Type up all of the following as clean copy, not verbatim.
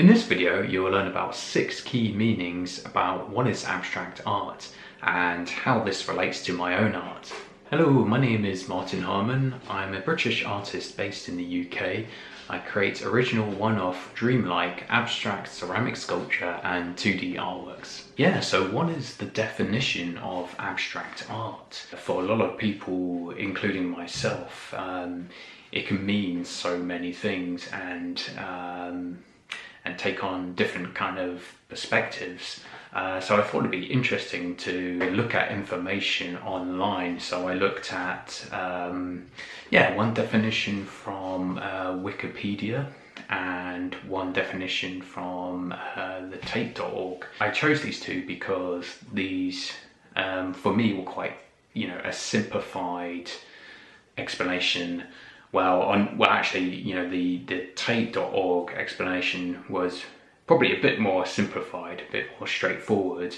In this video, you will learn about 6 key meanings about what is abstract art and how this relates to my own art. Hello, my name is Martin Harmon. I'm a British artist based in the UK. I create original one-off, dreamlike, abstract ceramic sculpture and 2D artworks. Yeah, so what is the definition of abstract art? For a lot of people, including myself, it can mean so many things and take on different kind of perspectives. So I thought it'd be interesting to look at information online. So I looked at one definition from Wikipedia and one definition from the Tate.org. I chose these two because these for me were quite, a simplified explanation. The Tate.org explanation was probably a bit more simplified, a bit more straightforward,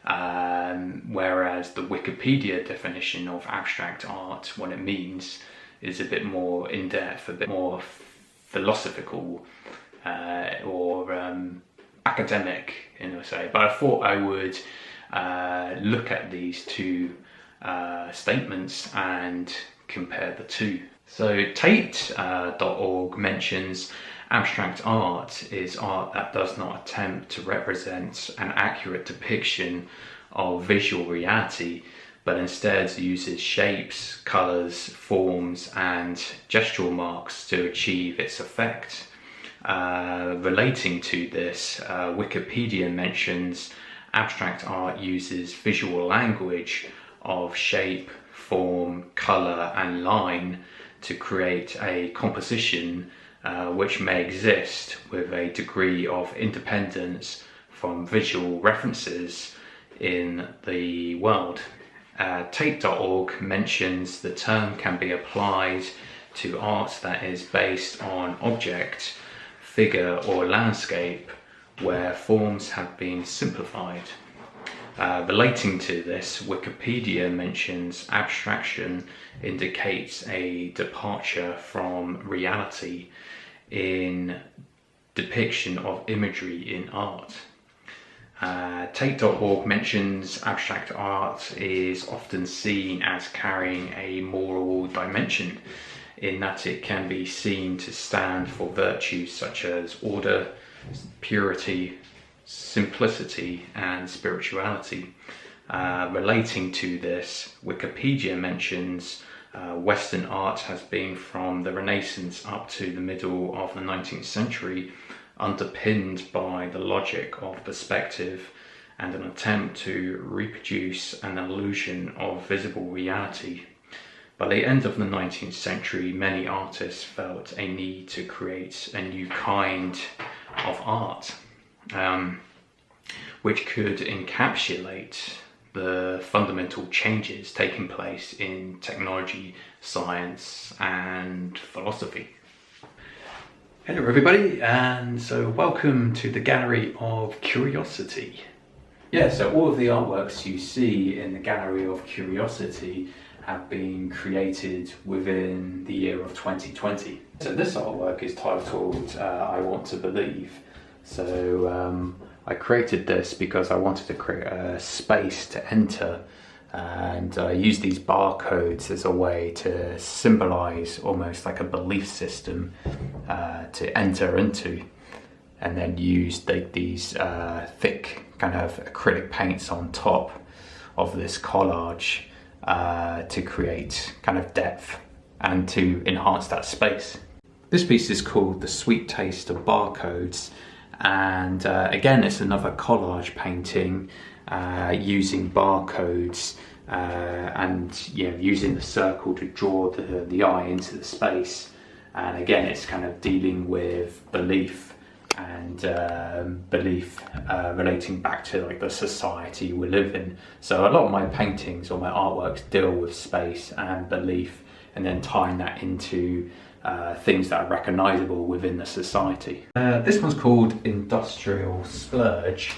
whereas the Wikipedia definition of abstract art, what it means, is a bit more in-depth, a bit more philosophical or academic in a way. But I thought I would look at these two statements and compare the two. So Tate.org mentions abstract art is art that does not attempt to represent an accurate depiction of visual reality, but instead uses shapes, colours, forms and gestural marks to achieve its effect. Relating to this, Wikipedia mentions abstract art uses visual language of shape, form, colour and line to create a composition which may exist with a degree of independence from visual references in the world. Tate.org mentions the term can be applied to art that is based on object, figure or landscape where forms have been simplified. Relating to this, Wikipedia mentions abstraction indicates a departure from reality in depiction of imagery in art. Tate.org mentions abstract art is often seen as carrying a moral dimension in that it can be seen to stand for virtues such as order, purity, simplicity and spirituality. Relating to this, Wikipedia mentions Western art has been from the Renaissance up to the middle of the 19th century underpinned by the logic of perspective and an attempt to reproduce an illusion of visible reality. By the end of the 19th century, many artists felt a need to create a new kind of art, which could encapsulate the fundamental changes taking place in technology, science and philosophy. Hello everybody, and so welcome to the Gallery of Curiosity. So all of the artworks you see in the Gallery of Curiosity have been created within the year of 2020. So this artwork is titled I Want to Believe. So I created this because I wanted to create a space to enter and use these barcodes as a way to symbolize almost like a belief system to enter into, and then use these thick kind of acrylic paints on top of this collage to create kind of depth and to enhance that space. This piece is called The Sweet Taste of Barcodes, and again it's another collage painting using barcodes and using the circle to draw the eye into the space, and again it's kind of dealing with belief and belief relating back to like the society we live in. So a lot of my paintings or my artworks deal with space and belief and then tying that into things that are recognisable within the society. This one's called Industrial Splurge,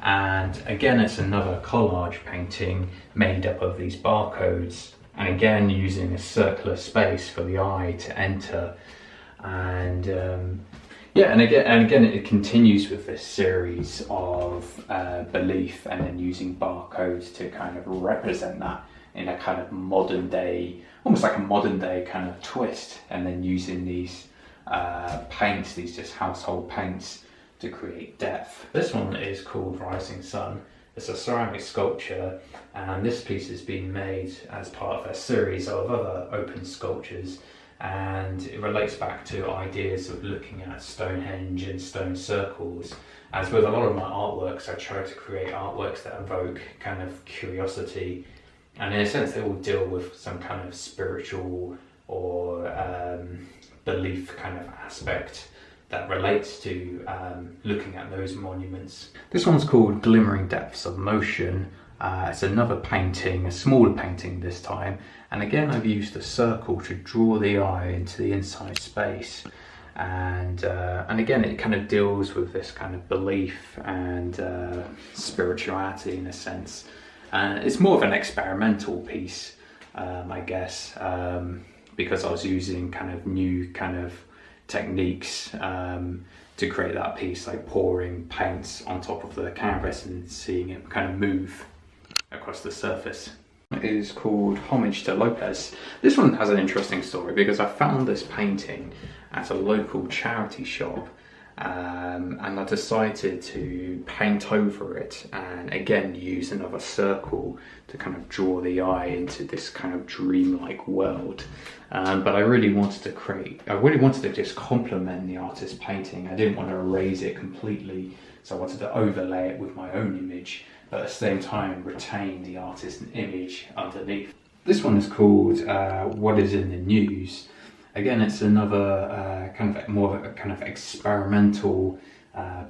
and again it's another collage painting made up of these barcodes, and again using a circular space for the eye to enter. And Yeah, and again, it continues with this series of belief, and then using barcodes to kind of represent that in a kind of modern day, almost like a modern day kind of twist, and then using these paints, these just household paints, to create depth. This one is called Rising Sun. It's a ceramic sculpture, and this piece is being made as part of a series of other open sculptures, and it relates back to ideas of looking at Stonehenge and stone circles. As with a lot of my artworks, I try to create artworks that evoke kind of curiosity, and in a sense they all deal with some kind of spiritual or belief kind of aspect that relates to looking at those monuments. This one's called Glimmering Depths of Motion. It's another painting, a smaller painting this time, and again I've used a circle to draw the eye into the inside space, and again it kind of deals with this kind of belief and spirituality in a sense. It's more of an experimental piece, I guess, because I was using kind of new kind of techniques to create that piece, like pouring paints on top of the canvas and seeing it kind of move across the surface. It is called Homage to Locust. This one has an interesting story because I found this painting at a local charity shop, and I decided to paint over it and again use another circle to kind of draw the eye into this kind of dreamlike world. But I really wanted to just complement the artist's painting. I didn't want to erase it completely, so I wanted to overlay it with my own image, but at the same time retain the artist's image underneath. This one is called What Is in the News. Again, it's another kind of more of a kind of experimental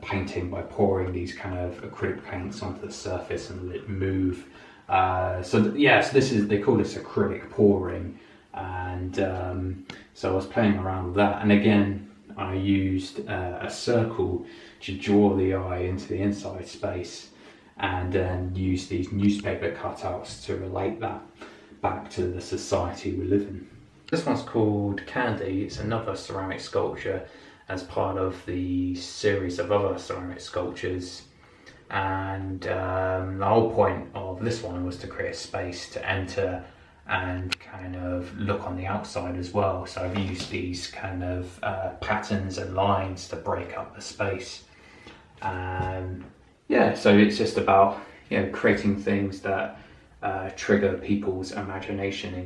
painting by pouring these kind of acrylic paints onto the surface and let it move. So this is, they call this acrylic pouring, and so I was playing around with that. And again, I used a circle to draw the eye into the inside space, and then use these newspaper cutouts to relate that back to the society we live in. This one's called Candy. It's another ceramic sculpture as part of the series of other ceramic sculptures, and the whole point of this one was to create a space to enter and kind of look on the outside as well. So I've used these kind of patterns and lines to break up the space. So it's just about, you know, creating things that trigger people's imagination and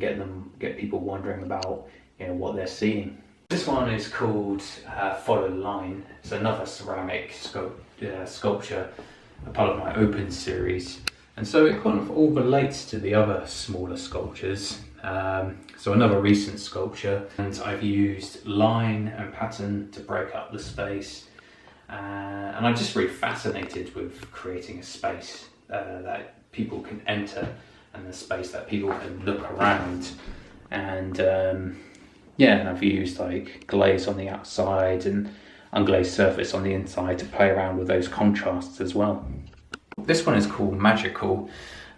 get people wondering about, you know, what they're seeing. This one is called Follow the Line. It's another ceramic sculpture, a part of my open series, and so it kind of all relates to the other smaller sculptures. So another recent sculpture, and I've used line and pattern to break up the space, and I'm just really fascinated with creating a space that people can enter, and a space that people can look around. And and I've used like glaze on the outside and unglazed surface on the inside to play around with those contrasts as well. This one is called Magical.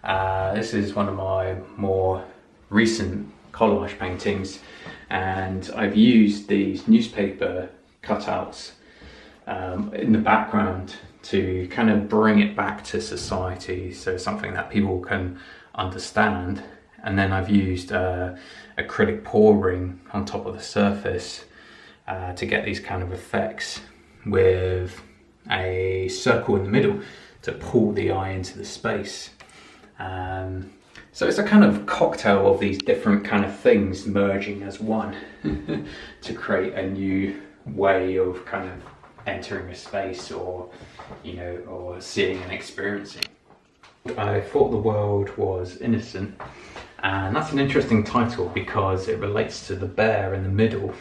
This is one of my more recent collage paintings, and I've used these newspaper cutouts in the background to kind of bring it back to society, so something that people can understand. And then I've used acrylic pouring on top of the surface to get these kind of effects, with a circle in the middle to pull the eye into the space. So it's a kind of cocktail of these different kind of things merging as one to create a new way of kind of entering a space, or, you know, or seeing and experiencing. I thought the world was innocent, and that's an interesting title because it relates to the bear in the middle,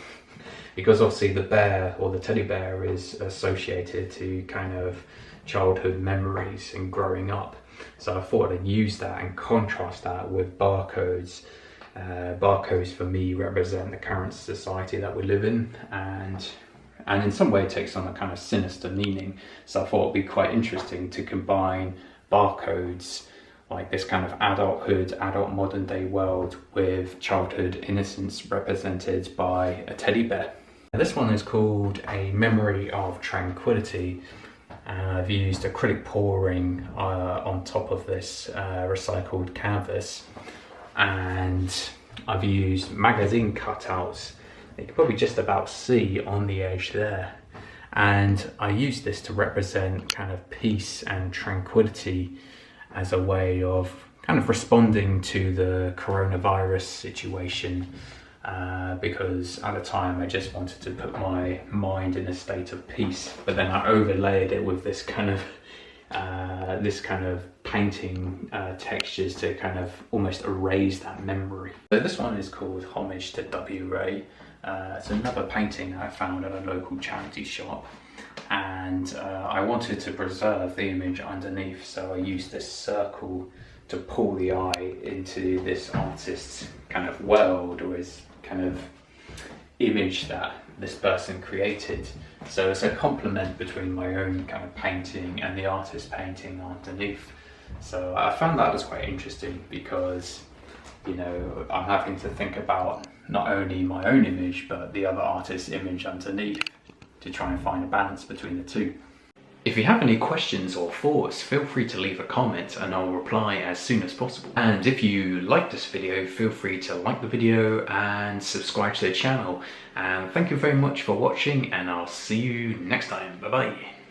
because obviously the bear, or the teddy bear, is associated to kind of childhood memories and growing up. So I thought I'd use that and contrast that with barcodes. Barcodes for me represent the current society that we live in, and in some way it takes on a kind of sinister meaning. So I thought it'd be quite interesting to combine barcodes, like this kind of adult modern day world, with childhood innocence represented by a teddy bear. This one is called A Memory of Tranquility, and I've used acrylic pouring on top of this recycled canvas, and I've used magazine cutouts you can probably just about see on the edge there, and I use this to represent kind of peace and tranquility as a way of kind of responding to the coronavirus situation, because at the time I just wanted to put my mind in a state of peace, but then I overlaid it with this kind of painting textures to kind of almost erase that memory. So this one is called Homage to W-Ray. It's another painting I found at a local charity shop, and I wanted to preserve the image underneath, so I used this circle to pull the eye into this artist's kind of world, or his kind of image that this person created. So it's a complement between my own kind of painting and the artist's painting underneath. So I found that was quite interesting because, you know, I'm having to think about not only my own image but the other artist's image underneath to try and find a balance between the two. If you have any questions or thoughts, feel free to leave a comment and I'll reply as soon as possible. And if you like this video, feel free to like the video and subscribe to the channel. And thank you very much for watching, and I'll see you next time. Bye bye.